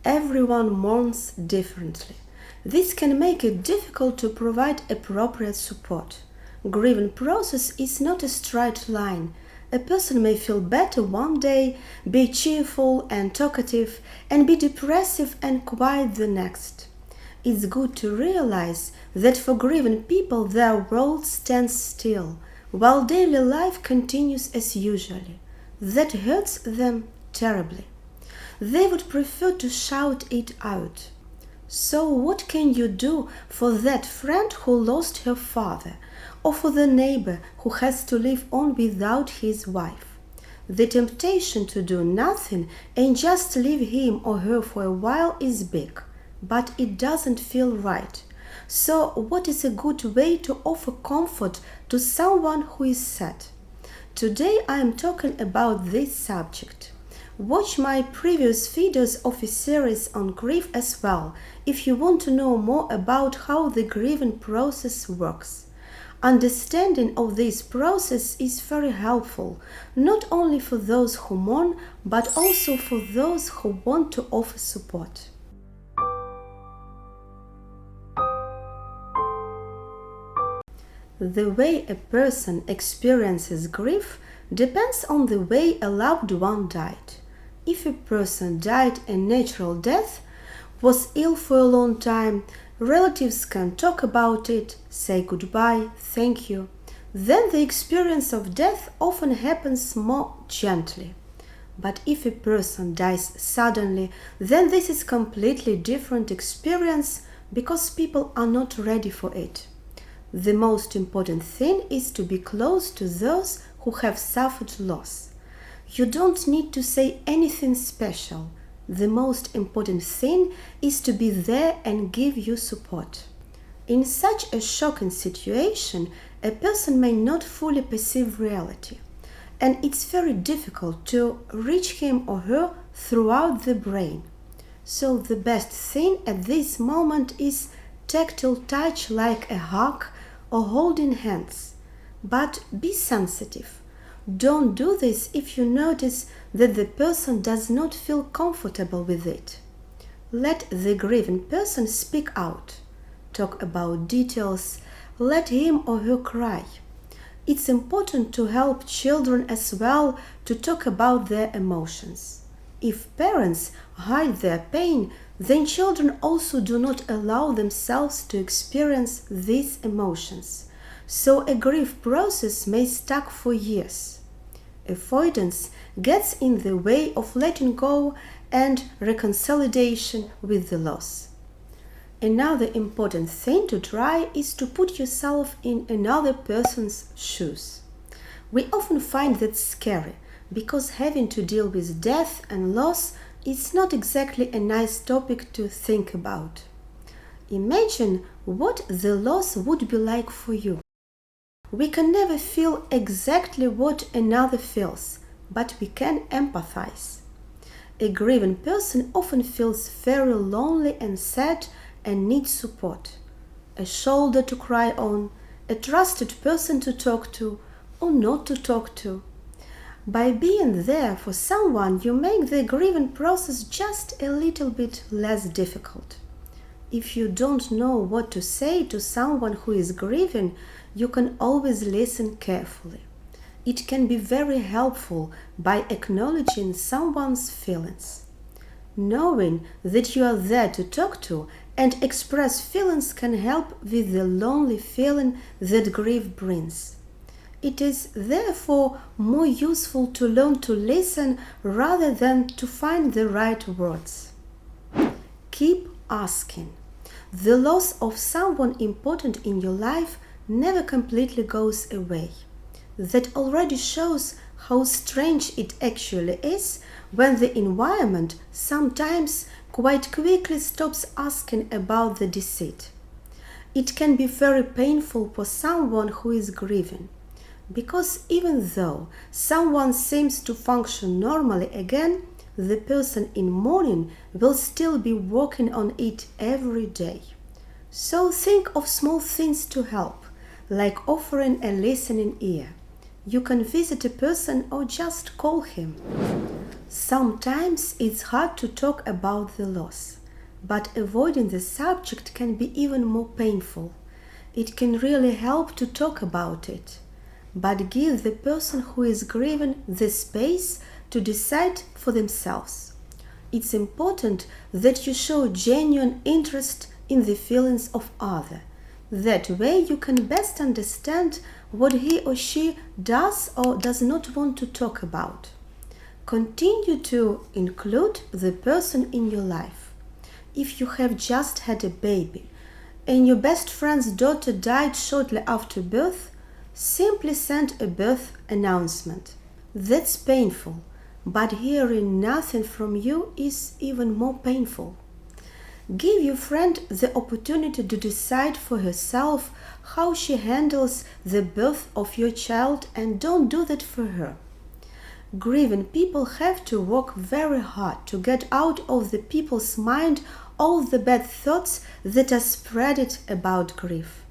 Everyone mourns differently. This can make it difficult to provide appropriate support. Grieving process is not a straight line. A person may feel better one day, be cheerful and talkative, and be depressive and quiet the next. It's good to realize that for grieving people their world stands still, while daily life continues as usual. That hurts them terribly. They would prefer to shout it out. So what can you do for that friend who lost her father, or for the neighbor who has to live on without his wife? The temptation to do nothing and just leave him or her for a while is big, but it doesn't feel right. So what is a good way to offer comfort to someone who is sad? Today I am talking about this subject. Watch my previous videos of a series on grief as well if you want to know more about how the grieving process works. Understanding of this process is very helpful, not only for those who mourn, but also for those who want to offer support. The way a person experiences grief depends on the way a loved one died. If a person died a natural death, was ill for a long time, relatives can talk about it, say goodbye, thank you, then the experience of death often happens more gently. But if a person dies suddenly, then this is a completely different experience because people are not ready for it. The most important thing is to be close to those who have suffered loss. You don't need to say anything special. The most important thing is to be there and give you support. In such a shocking situation, a person may not fully perceive reality, and it's very difficult to reach him or her throughout the brain. So the best thing at this moment is tactile touch like a hug or holding hands. But be sensitive. Don't do this if you notice that the person does not feel comfortable with it. Let the grieving person speak out. Talk about details. Let him or her cry. It's important to help children as well to talk about their emotions. If parents hide their pain, then children also do not allow themselves to experience these emotions. So a grief process may stuck for years. Avoidance gets in the way of letting go and reconciliation with the loss. Another important thing to try is to put yourself in another person's shoes. We often find that scary because having to deal with death and loss is not exactly a nice topic to think about. Imagine what the loss would be like for you. We can never feel exactly what another feels, but we can empathize. A grieving person often feels very lonely and sad and needs support. A shoulder to cry on, a trusted person to talk to or not to talk to. By being there for someone, you make the grieving process just a little bit less difficult. If you don't know what to say to someone who is grieving, you can always listen carefully. It can be very helpful by acknowledging someone's feelings. Knowing that you are there to talk to and express feelings can help with the lonely feeling that grief brings. It is therefore more useful to learn to listen rather than to find the right words. Keep asking. The loss of someone important in your life never completely goes away. That already shows how strange it actually is when the environment sometimes quite quickly stops asking about the deceased. It can be very painful for someone who is grieving, because even though someone seems to function normally again, the person in mourning will still be working on it every day. So think of small things to help, like offering a listening ear. You can visit a person or just call him. Sometimes it's hard to talk about the loss, but avoiding the subject can be even more painful. It can really help to talk about it, but give the person who is grieving the space to decide for themselves. It's important that you show genuine interest in the feelings of others. That way you can best understand what he or she does or does not want to talk about. Continue to include the person in your life. If you have just had a baby and your best friend's daughter died shortly after birth, simply send a birth announcement. That's painful, but hearing nothing from you is even more painful. Give your friend the opportunity to decide for herself how she handles the birth of your child, and don't do that for her. Grieving people have to work very hard to get out of the people's mind all the bad thoughts that are spreaded about grief.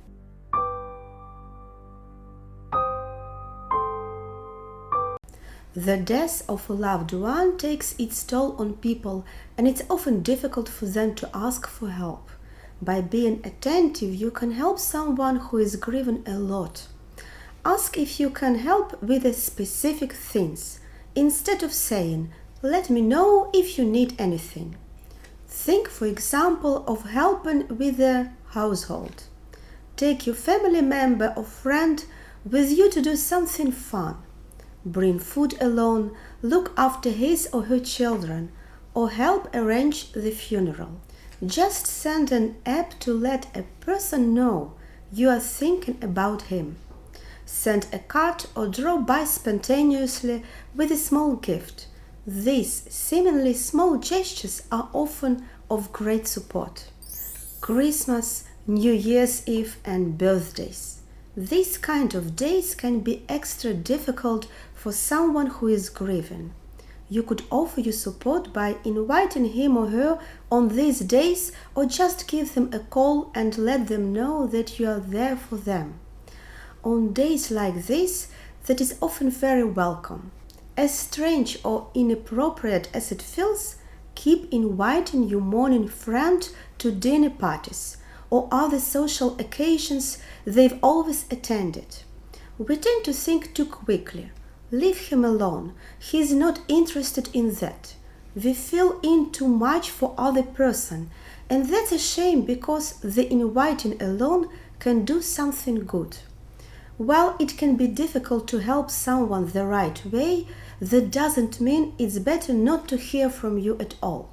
The death of a loved one takes its toll on people, and it's often difficult for them to ask for help. By being attentive, you can help someone who is grieving a lot. Ask if you can help with the specific things, instead of saying, "Let me know if you need anything." Think, for example, of helping with the household. Take your family member or friend with you to do something fun. Bring food alone, look after his or her children, or help arrange the funeral. Just send an app to let a person know you are thinking about him. Send a card or drop by spontaneously with a small gift. These seemingly small gestures are often of great support. Christmas, New Year's Eve, and birthdays. These kind of days can be extra difficult for someone who is grieving. You could offer your support by inviting him or her on these days, or just give them a call and let them know that you are there for them. On days like this, that is often very welcome. As strange or inappropriate as it feels, keep inviting your mourning friend to dinner parties or other social occasions they've always attended. We tend to think too quickly. Leave him alone. He is not interested in that. We fill in too much for other person, and that's a shame because the inviting alone can do something good. While it can be difficult to help someone the right way, that doesn't mean it's better not to hear from you at all.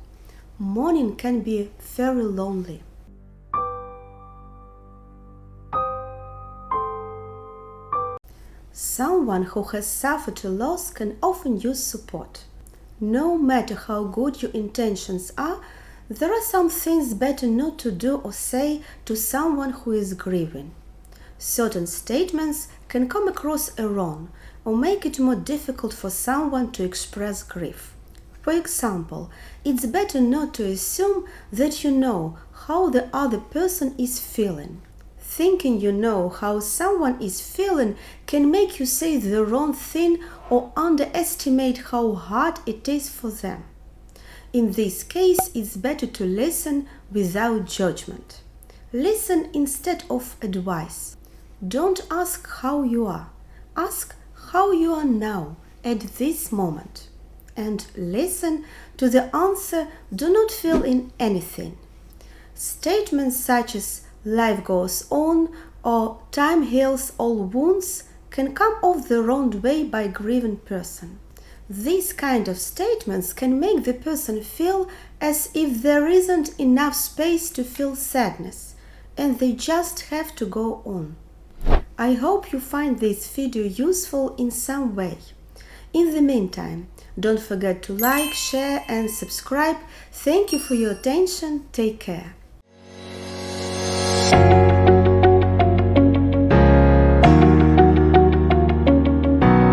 Mourning can be very lonely. Someone who has suffered a loss can often use support. No matter how good your intentions are, there are some things better not to do or say to someone who is grieving. Certain statements can come across wrong or make it more difficult for someone to express grief. For example, it's better not to assume that you know how the other person is feeling. Thinking you know how someone is feeling can make you say the wrong thing or underestimate how hard it is for them. In this case, it's better to listen without judgment. Listen instead of advice. Don't ask how you are. Ask how you are now at this moment. And listen to the answer. Do not fill in anything. Statements such as "life goes on" or "time heals all wounds" can come off the wrong way by a grieving person. These kind of statements can make the person feel as if there isn't enough space to feel sadness, and they just have to go on. I hope you find this video useful in some way. In the meantime, don't forget to like, share and subscribe. Thank you for your attention. Take care.